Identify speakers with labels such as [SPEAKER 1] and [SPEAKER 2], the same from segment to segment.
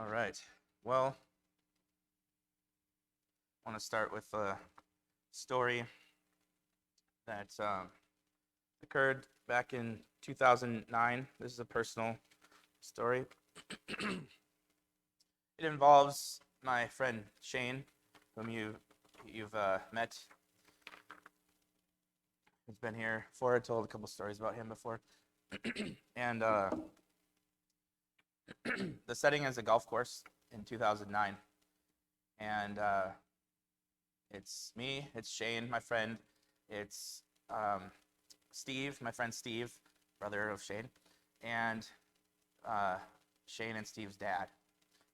[SPEAKER 1] All right. Well, I want to start with a story that occurred back in 2009. This is a personal story. It involves my friend Shane, whom you've met. He's been here before. I told a couple stories about him before, and the setting is a golf course in 2009, and it's me, it's Shane, my friend, it's Steve, my friend Steve, brother of Shane, and uh, Shane and Steve's dad.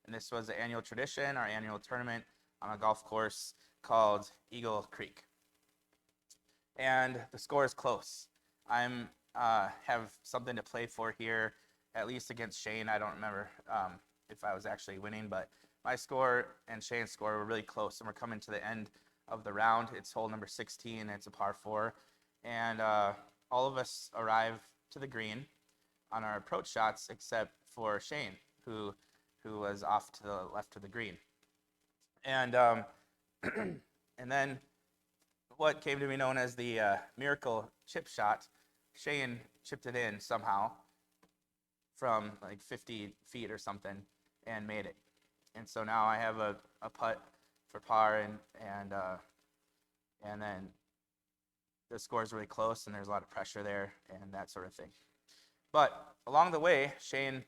[SPEAKER 1] And this was an annual tradition, our annual tournament on a golf course called Eagle Creek. And the score is close. I'm have something to play for here, at least against Shane. I don't remember if I was actually winning, but my score and Shane's score were really close, and we're coming to the end of the round. It's hole number 16. It's a par 4, and all of us arrive to the green on our approach shots except for Shane, who was off to the left of the green. And and then what came to be known as the miracle chip shot, Shane chipped it in somehow from like 50 feet or something and made it. And so now I have a putt for par, and then the score is really close and there's a lot of pressure there and that sort of thing. But along the way, Shane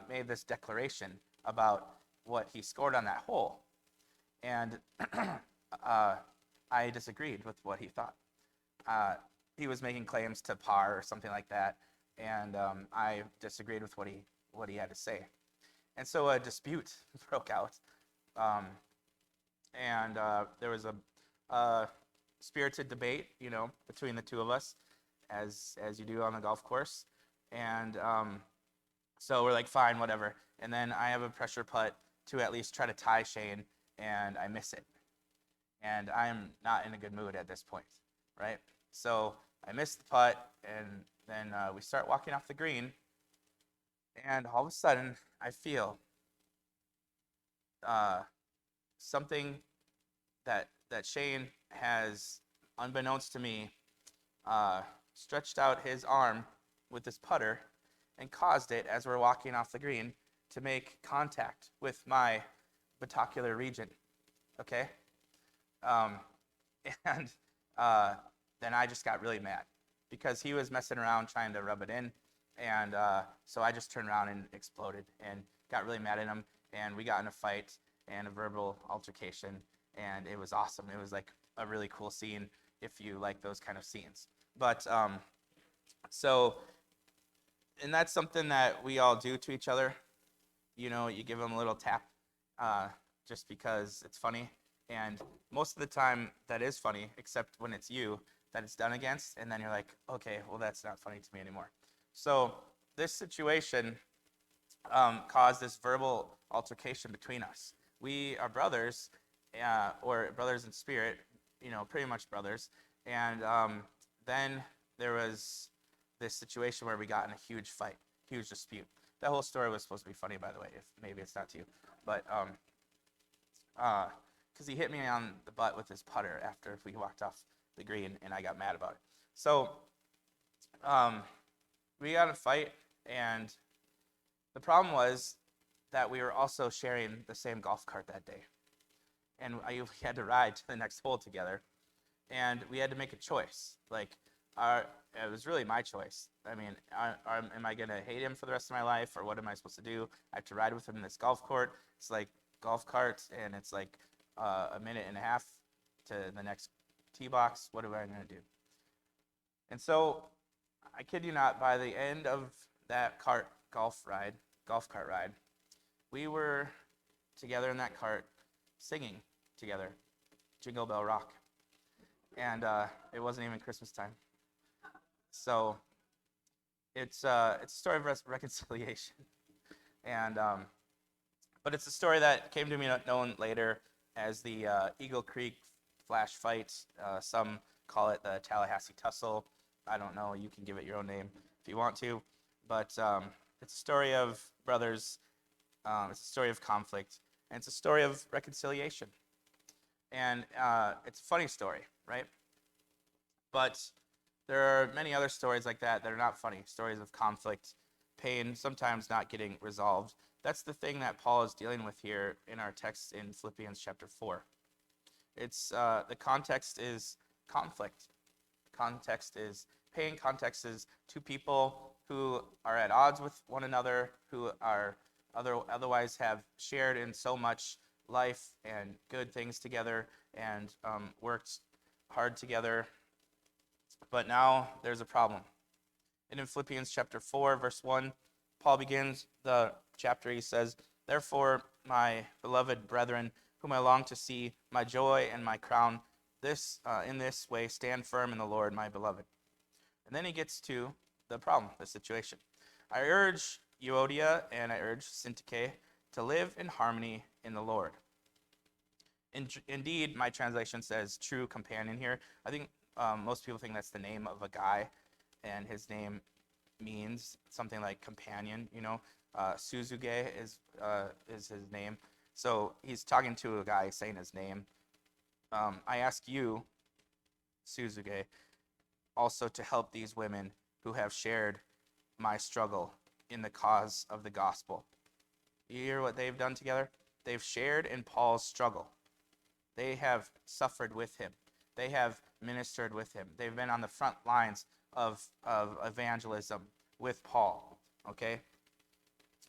[SPEAKER 1] made this declaration about what he scored on that hole. And I disagreed with what he thought. He was making claims to par or something like that, and I disagreed with what he had to say. And so a dispute broke out, and there was a spirited debate, between the two of us, as you do on the golf course. And so we're like, fine, whatever. And then I have a pressure putt to at least try to tie Shane, and I miss it. And I am not in a good mood at this point, right? So I miss the putt, and then we start walking off the green, and all of a sudden I feel something that Shane has, unbeknownst to me, stretched out his arm with this putter and caused it, as we're walking off the green, to make contact with my binocular region. Okay? Um, and then I just got really mad because he was messing around trying to rub it in. And so I just turned around and exploded and got really mad at him. And we got in a fight and a verbal altercation. And it was awesome. It was like a really cool scene if you like those kind of scenes. But and that's something that we all do to each other. You give them a little tap just because it's funny. And most of the time that is funny, except when it's you that it's done against. And then you're like, okay, well, that's not funny to me anymore. So this situation caused this verbal altercation between us. We are brothers, or brothers in spirit, pretty much brothers. And then there was this situation where we got in a huge fight, huge dispute. That whole story was supposed to be funny, by the way, if maybe it's not to you. But because he hit me on the butt with his putter after we walked off the green, and I got mad about it. So we got in a fight, and the problem was that we were also sharing the same golf cart that day. And we had to ride to the next hole together, and we had to make a choice. It was really my choice. I mean, am I going to hate him for the rest of my life, or what am I supposed to do? I have to ride with him in this golf court. It's like golf cart, and it's like a minute and a half to the next tee box. What am I going to do? And so, I kid you not, by the end of that golf cart ride, we were together in that cart singing together, Jingle Bell Rock. And it wasn't even Christmas time. So it's a story of reconciliation. And but it's a story that came to me known later as the Eagle Creek flash fight. Some call it the Tallahassee Tussle. I don't know. You can give it your own name if you want to. But it's a story of brothers It's a story of conflict, and it's a story of reconciliation. And it's a funny story, right? But there are many other stories like that are not funny. Stories of conflict, pain, sometimes not getting resolved. That's the thing that Paul is dealing with here in our text in Philippians chapter 4. It's the context is conflict. Context is pain. Context is two people who are at odds with one another, who are otherwise have shared in so much life and good things together and worked hard together. But now there's a problem. And in Philippians chapter 4, verse 1, Paul begins the chapter. He says, "Therefore, my beloved brethren, whom I long to see, my joy and my crown, in this way stand firm in the Lord, my beloved." And then he gets to the problem, the situation. "I urge Euodia and I urge Syntyche to live in harmony in the Lord." Indeed, my translation says true companion here. I think most people think that's the name of a guy, and his name means something like companion. Suzuge is his name. So he's talking to a guy saying his name. "I ask you, Suzuge, also to help these women who have shared my struggle in the cause of the gospel." You hear what they've done together? They've shared in Paul's struggle. They have suffered with him. They have ministered with him. They've been on the front lines of evangelism with Paul, okay?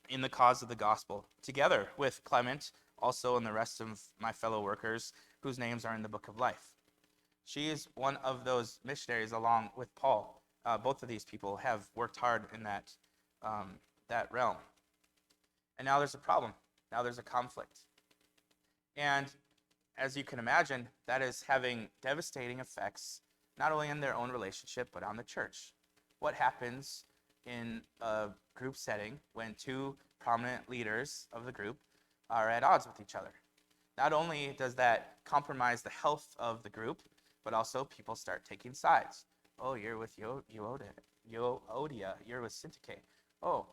[SPEAKER 1] In the cause of the gospel, together with Clement, also and the rest of my fellow workers whose names are in the book of life. She is one of those missionaries along with Paul. Both of these people have worked hard in that realm. And now there's a problem. Now there's a conflict. And as you can imagine, that is having devastating effects, not only in their own relationship, but on the church. What happens in a group setting when two prominent leaders of the group are at odds with each other? Not only does that compromise the health of the group, but also people start taking sides. "Oh, you're with Euodia. You're with Syntyche. Oh,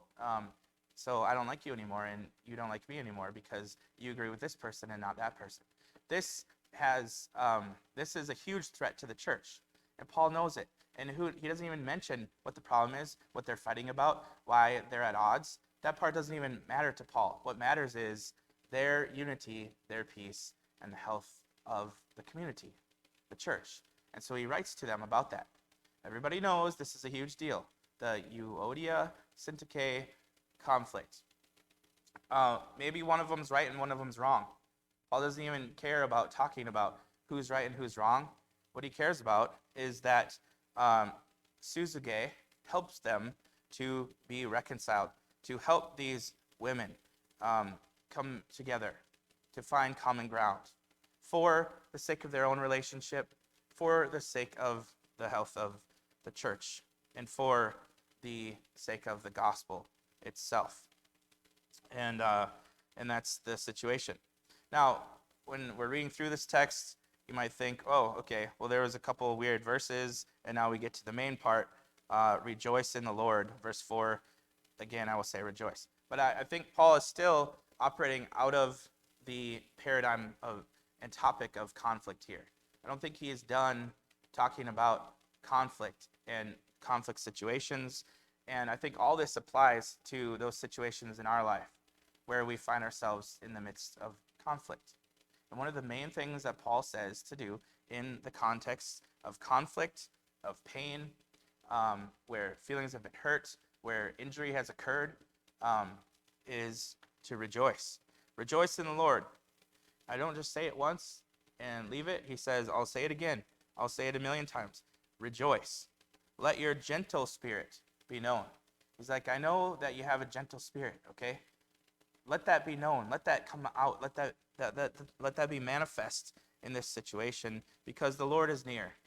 [SPEAKER 1] so I don't like you anymore, and you don't like me anymore because you agree with this person and not that person." This is a huge threat to the church, and Paul knows it. And he doesn't even mention what the problem is, what they're fighting about, why they're at odds. That part doesn't even matter to Paul. What matters is their unity, their peace, and the health of the community, the church. And so he writes to them about that. Everybody knows this is a huge deal. The Euodia-Syntyche conflict. Maybe one of them's right and one of them's wrong. Paul doesn't even care about talking about who's right and who's wrong. What he cares about is that Suzuge helps them to be reconciled, to help these women come together, to find common ground for the sake of their own relationship, for the sake of the health of the church, and for the sake of the gospel itself. And that's the situation. Now, when we're reading through this text, you might think, "Oh, okay, well, there was a couple of weird verses, and now we get to the main part. Rejoice in the Lord." Verse 4, again, I will say rejoice. But I think Paul is still operating out of the paradigm and topic of conflict here. I don't think he is done talking about conflict and conflict situations. And I think all this applies to those situations in our life where we find ourselves in the midst of conflict. And one of the main things that Paul says to do in the context of conflict, of pain, where feelings have been hurt, where injury has occurred, is to rejoice. Rejoice in the Lord. I don't just say it once and leave it. He says, I'll say it again. I'll say it 1,000,000 times. Rejoice. Let your gentle spirit be known. He's like, I know that you have a gentle spirit, okay? Let that be known. Let that come out. Let that be manifest in this situation, because the Lord is near.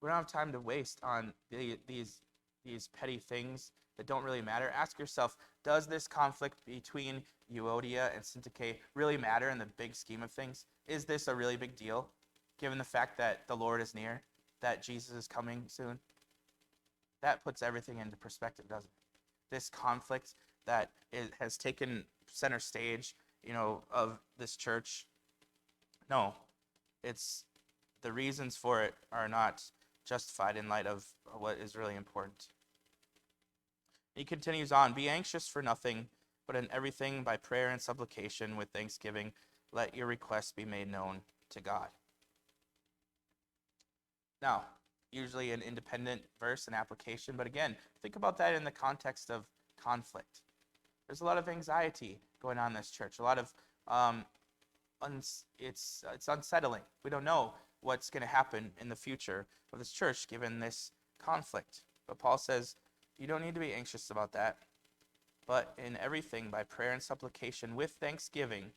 [SPEAKER 1] We don't have time to waste on these petty things that don't really matter. Ask yourself, does this conflict between Euodia and Syntyche really matter in the big scheme of things? Is this a really big deal, given the fact that the Lord is near, that Jesus is coming soon? That puts everything into perspective, doesn't it? This conflict that has taken center stage, of this church. No, it's the reasons for it are not justified in light of what is really important. He continues on, be anxious for nothing, but in everything by prayer and supplication with thanksgiving, let your requests be made known to God. Now, usually an independent verse and application, but again, think about that in the context of conflict. There's a lot of anxiety going on in this church. A lot of it's unsettling. We don't know what's going to happen in the future of this church given this conflict. But Paul says, you don't need to be anxious about that. But in everything, by prayer and supplication with thanksgiving,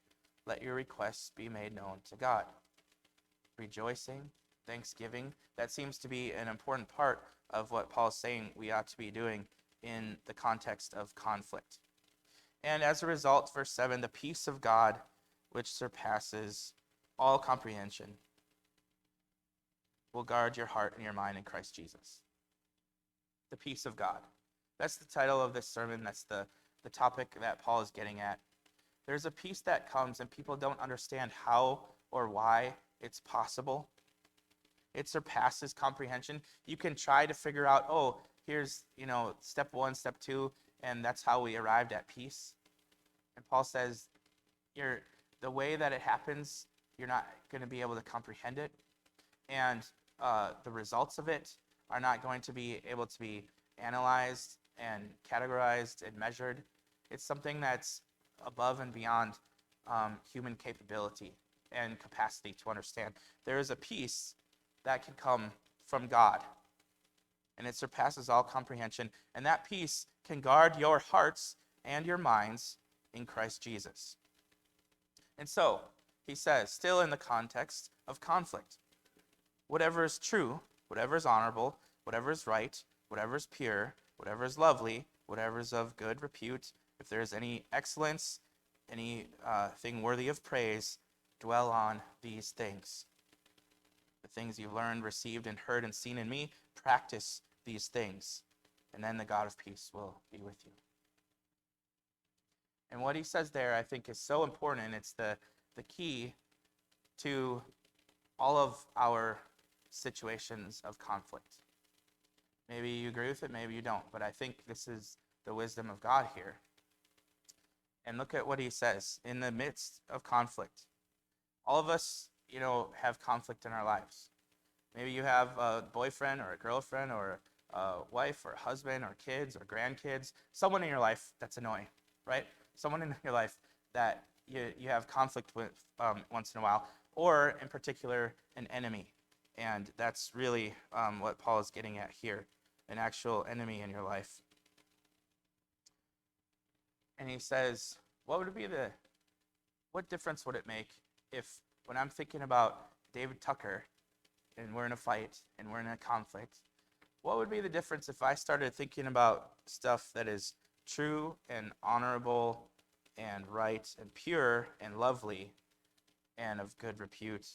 [SPEAKER 1] let your requests be made known to God. Rejoicing, thanksgiving, that seems to be an important part of what Paul's saying we ought to be doing in the context of conflict. And as a result, verse 7, the peace of God, which surpasses all comprehension, will guard your heart and your mind in Christ Jesus. The peace of God. That's the title of this sermon. That's the topic that Paul is getting at. There's a peace that comes and people don't understand how or why it's possible. It surpasses comprehension. You can try to figure out, here's, step 1, step 2, and that's how we arrived at peace. And Paul says, the way that it happens, you're not going to be able to comprehend it. And the results of it are not going to be able to be analyzed and categorized and measured. It's something that's above and beyond human capability and capacity to understand. There is a peace that can come from God, and it surpasses all comprehension. And that peace can guard your hearts and your minds in Christ Jesus. And so, he says, still in the context of conflict, whatever is true, whatever is honorable, whatever is right, whatever is pure, whatever is lovely, whatever is of good repute, if there is any excellence, any thing worthy of praise, dwell on these things. The things you've learned, received, and heard and seen in me, practice these things, and then the God of peace will be with you. And what he says there, I think, is so important, and it's the key to all of our situations of conflict. Maybe you agree with it, maybe you don't, but I think this is the wisdom of God here. And look at what he says. In the midst of conflict, all of us, have conflict in our lives. Maybe you have a boyfriend or a girlfriend or a wife or a husband or kids or grandkids, someone in your life that's annoying, right? Someone in your life that you have conflict with once in a while, or in particular, an enemy. And that's really what Paul is getting at here, an actual enemy in your life. And he says, what difference would it make if when I'm thinking about David Tucker and we're in a fight and we're in a conflict, what would be the difference if I started thinking about stuff that is true and honorable and right and pure and lovely and of good repute,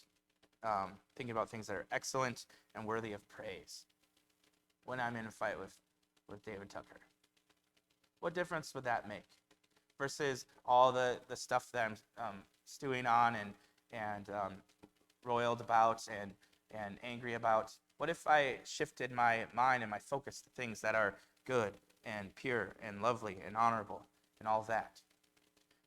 [SPEAKER 1] thinking about things that are excellent and worthy of praise when I'm in a fight with David Tucker? What difference would that make versus all the stuff that I'm stewing on and roiled about and angry about? What if I shifted my mind and my focus to things that are good and pure and lovely and honorable and all that?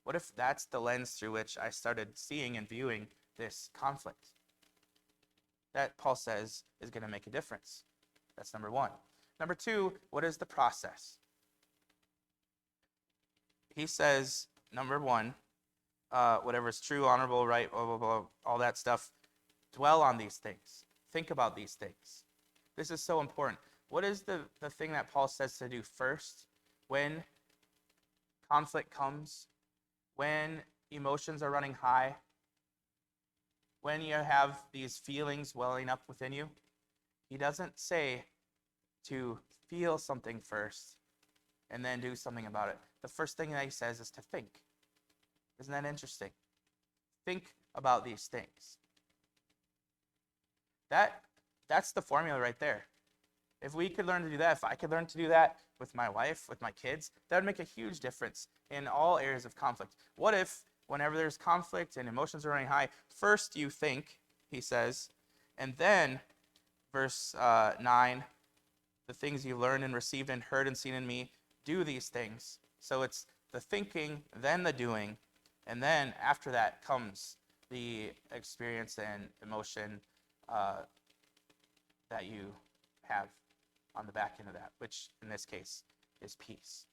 [SPEAKER 1] What if that's the lens through which I started seeing and viewing this conflict? That, Paul says, is going to make a difference. That's number one. Number two, what is the process? He says, number one, whatever is true, honorable, right, blah, blah, blah, all that stuff, dwell on these things. Think about these things. This is so important. What is the thing that Paul says to do first when conflict comes, when emotions are running high, when you have these feelings welling up within you? He doesn't say to feel something first and then do something about it. The first thing that he says is to think. Isn't that interesting? Think about these things. That's the formula right there. If we could learn to do that, if I could learn to do that with my wife, with my kids, that would make a huge difference in all areas of conflict. What if, whenever there's conflict and emotions are running high, first you think, he says, and then, verse 9, the things you learned and received and heard and seen in me, do these things. So it's the thinking, then the doing, and then after that comes the experience and emotion that you have on the back end of that, which in this case is peace.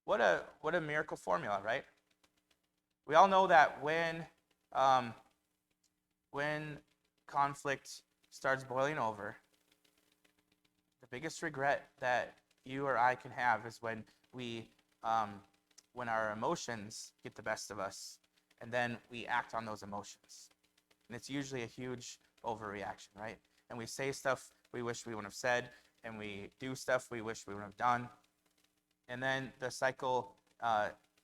[SPEAKER 1] What a miracle formula, right? We all know that when conflict starts boiling over, the biggest regret that you or I can have is when when our emotions get the best of us, and then we act on those emotions. And it's usually a huge overreaction, right? And we say stuff we wish we wouldn't have said, and we do stuff we wish we wouldn't have done. And then the cycle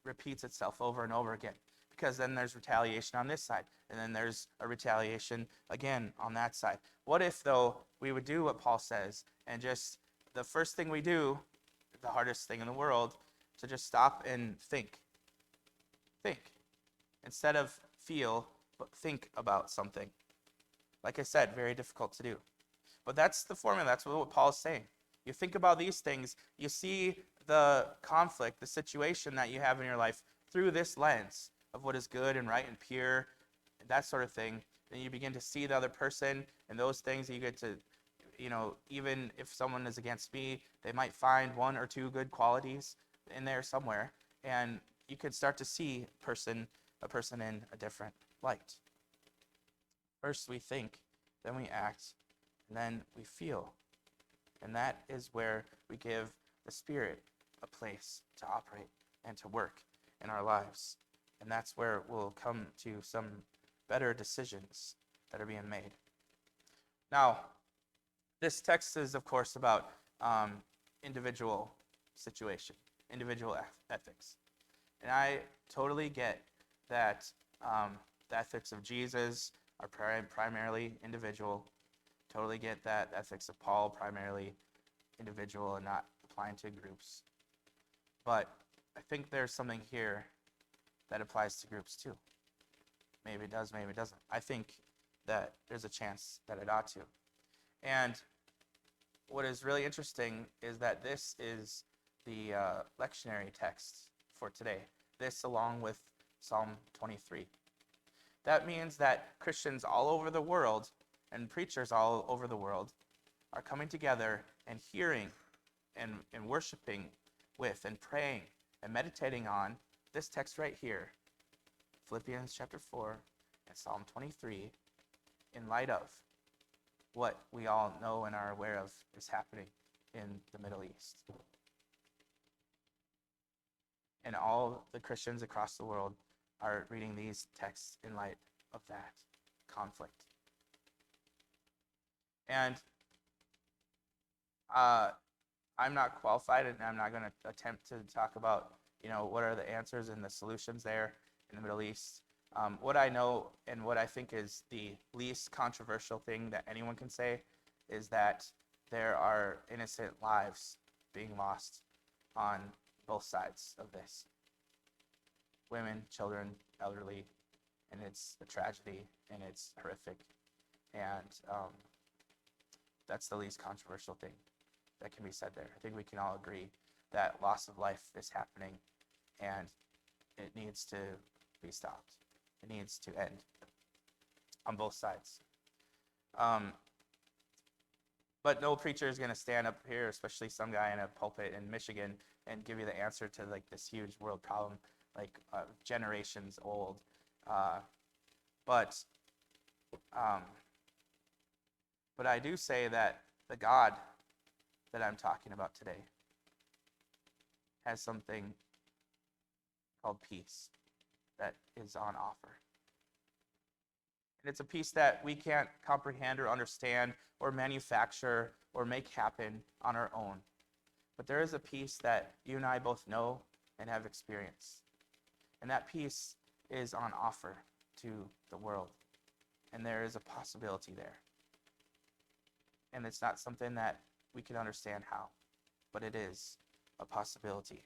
[SPEAKER 1] repeats itself over and over again, because then there's retaliation on this side, and then there's a retaliation again on that side. What if, though, we would do what Paul says, and just the first thing we do, the hardest thing in the world, to just stop and think. Think. Instead of feel, but think about something. Like I said, very difficult to do. But that's the formula. That's what Paul's saying. You think about these things, you see the conflict, the situation that you have in your life through this lens of what is good and right and pure, and that sort of thing. Then you begin to see the other person and those things. You get to, even if someone is against me, they might find one or two good qualities in there somewhere, and you could start to see a person in a different light. First we think, then we act, and then we feel. And that is where we give the Spirit a place to operate and to work in our lives. And that's where we'll come to some better decisions that are being made. Now, this text is, of course, about individual situation, individual ethics. And I totally get that the ethics of Jesus are primarily individual. Totally get that the ethics of Paul primarily individual and not applying to groups. But I think there's something here that applies to groups too. Maybe it does, maybe it doesn't. I think that there's a chance that it ought to. And what is really interesting is that this is the lectionary text for today. This along with Psalm 23. That means that Christians all over the world and preachers all over the world are coming together and hearing and worshiping with and praying and meditating on this text right here, Philippians chapter 4 and Psalm 23, in light of what we all know and are aware of is happening in the Middle East. And all the Christians across the world are reading these texts in light of that conflict. And I'm not qualified, and I'm not going to attempt to talk about, what are the answers and the solutions there in the Middle East. What I know and what I think is the least controversial thing that anyone can say is that there are innocent lives being lost on both sides of this. Women, children, elderly, and it's a tragedy and it's horrific. And that's the least controversial thing that can be said there. I think we can all agree that loss of life is happening and it needs to be stopped. It needs to end on both sides. But no preacher is going to stand up here, especially some guy in a pulpit in Michigan, and give you the answer to this huge world problem, generations old. But I do say that the God that I'm talking about today has something called peace that is on offer. And it's a peace that we can't comprehend or understand or manufacture or make happen on our own. But there is a peace that you and I both know and have experienced. And that peace is on offer to the world. And there is a possibility there. And it's not something that we can understand how. but it is a possibility.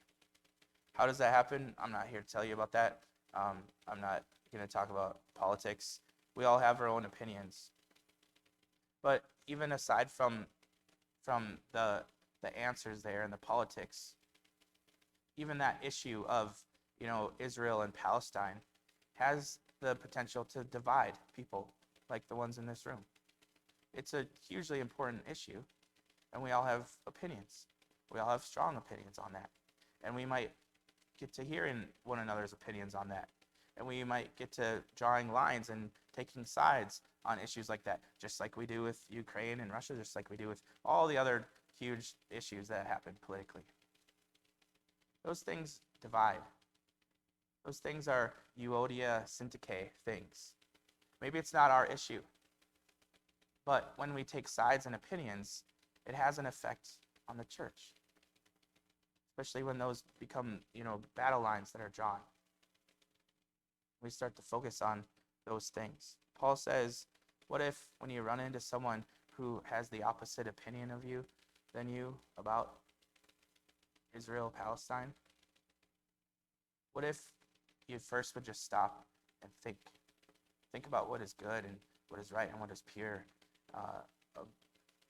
[SPEAKER 1] How does that happen? I'm not here to tell you about that. I'm not going to talk about politics. We all have our own opinions. But even aside from the answers there and the politics, even that issue of, Israel and Palestine has the potential to divide people like the ones in this room. It's a hugely important issue, and we all have opinions. We all have strong opinions on that. And we might get to hearing one another's opinions on that. And we might get to drawing lines and taking sides on issues like that, just like we do with Ukraine and Russia, just like we do with all the other huge issues that happen politically. Those things divide. Those things are euodia syntyche things. Maybe it's not our issue, but when we take sides and opinions, it has an effect on the church, especially when those become, battle lines that are drawn. We start to focus on those things. Paul says, what if when you run into someone who has the opposite opinion of you than you about Israel, Palestine? What if you first would just stop and think about what is good and what is right and what is pure,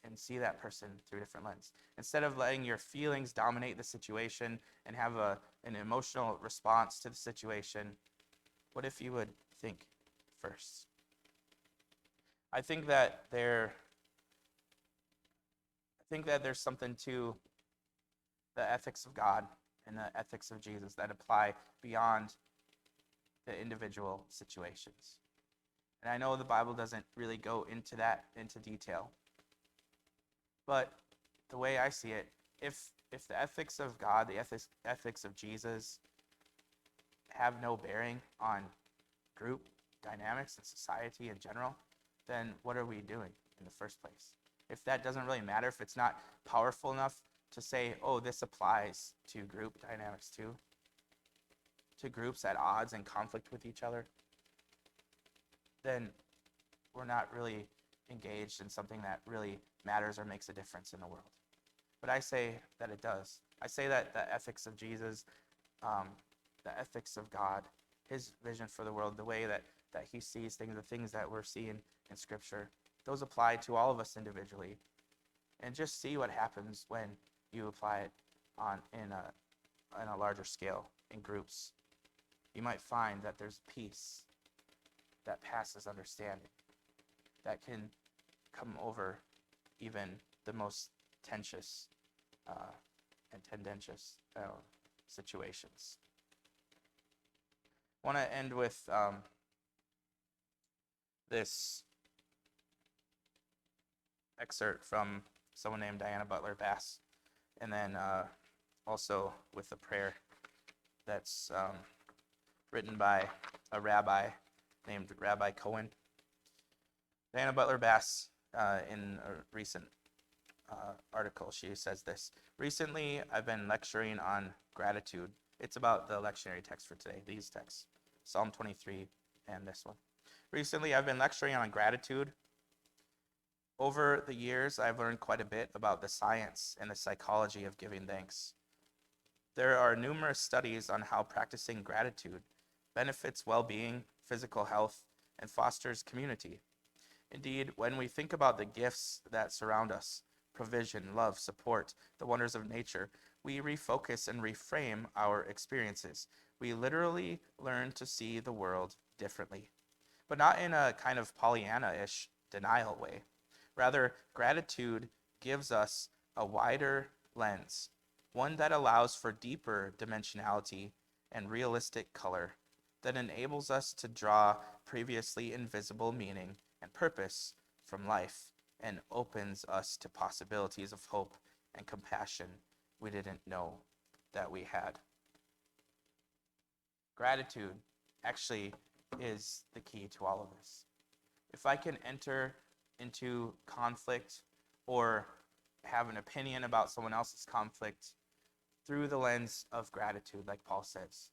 [SPEAKER 1] and see that person through a different lens. Instead of letting your feelings dominate the situation and have an emotional response to the situation, what if you would think first? I think that there's something to the ethics of God and the ethics of Jesus that apply beyond the individual situations. And I know the Bible doesn't really go into detail. But the way I see it, if the ethics of God, the ethics of Jesus have no bearing on group dynamics and society in general, then what are we doing in the first place? If that doesn't really matter, if it's not powerful enough to say, oh, this applies to group dynamics too, to groups at odds and conflict with each other, then we're not really engaged in something that really matters or makes a difference in the world. But I say that it does. I say that the ethics of Jesus, the ethics of God, his vision for the world, the way that he sees things, the things that we're seeing in Scripture, those apply to all of us individually. And just see what happens when you apply it in a larger scale, in groups. You might find that there's peace that passes understanding, that can come over even the most tenuous and tendentious situations. I want to end with this excerpt from someone named Diana Butler Bass, and then also with a prayer that's written by a rabbi named Rabbi Cohen. Diana Butler Bass, in a recent article, she says this: recently, I've been lecturing on gratitude. It's about the lectionary text for today, these texts, Psalm 23 and this one. Recently, I've been lecturing on gratitude. Over the years, I've learned quite a bit about the science and the psychology of giving thanks. There are numerous studies on how practicing gratitude benefits well-being, physical health, and fosters community. Indeed, when we think about the gifts that surround us, provision, love, support, the wonders of nature, we refocus and reframe our experiences. We literally learn to see the world differently, but not in a kind of Pollyanna-ish denial way. Rather, gratitude gives us a wider lens, one that allows for deeper dimensionality and realistic color, that enables us to draw previously invisible meaning and purpose from life and opens us to possibilities of hope and compassion we didn't know that we had. Gratitude actually is the key to all of this. If I can enter into conflict or have an opinion about someone else's conflict through the lens of gratitude, like Paul says,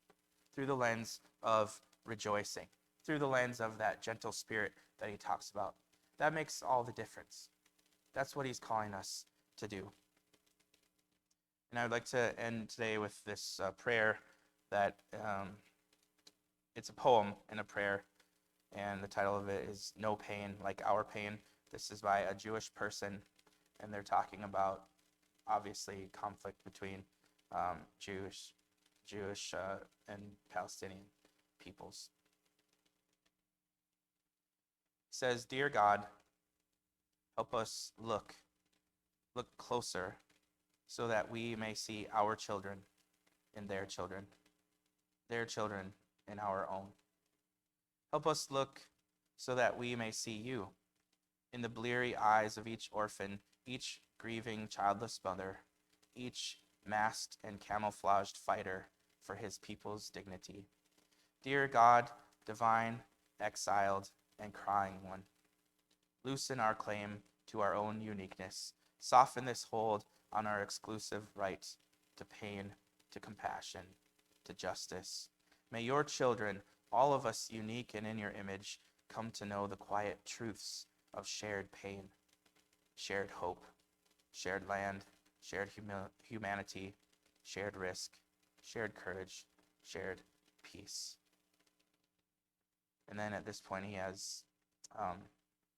[SPEAKER 1] through the lens of rejoicing, through the lens of that gentle spirit that he talks about, that makes all the difference. That's what he's calling us to do. And I would like to end today with this prayer that it's a poem and a prayer, and the title of it is No Pain Like Our Pain. This is by a Jewish person, and they're talking about, obviously, conflict between Jewish and Palestinian peoples. It says, "Dear God, help us look closer so that we may see our children in their children in our own. Help us look so that we may see you in the bleary eyes of each orphan, each grieving childless mother, each masked and camouflaged fighter for his people's dignity. Dear God, divine, exiled, and crying one, loosen our claim to our own uniqueness. Soften this hold on our exclusive right to pain, to compassion, to justice. May your children, all of us unique and in your image, come to know the quiet truths of shared pain, shared hope, shared land, shared humanity, shared risk, shared courage, shared peace." And then at this point, he has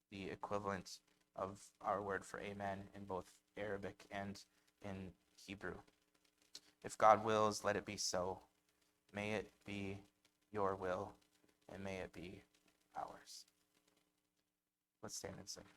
[SPEAKER 1] the equivalent of our word for amen in both Arabic and in Hebrew. If God wills, let it be so. May it be your will, and may it be ours. Let's stand and sing.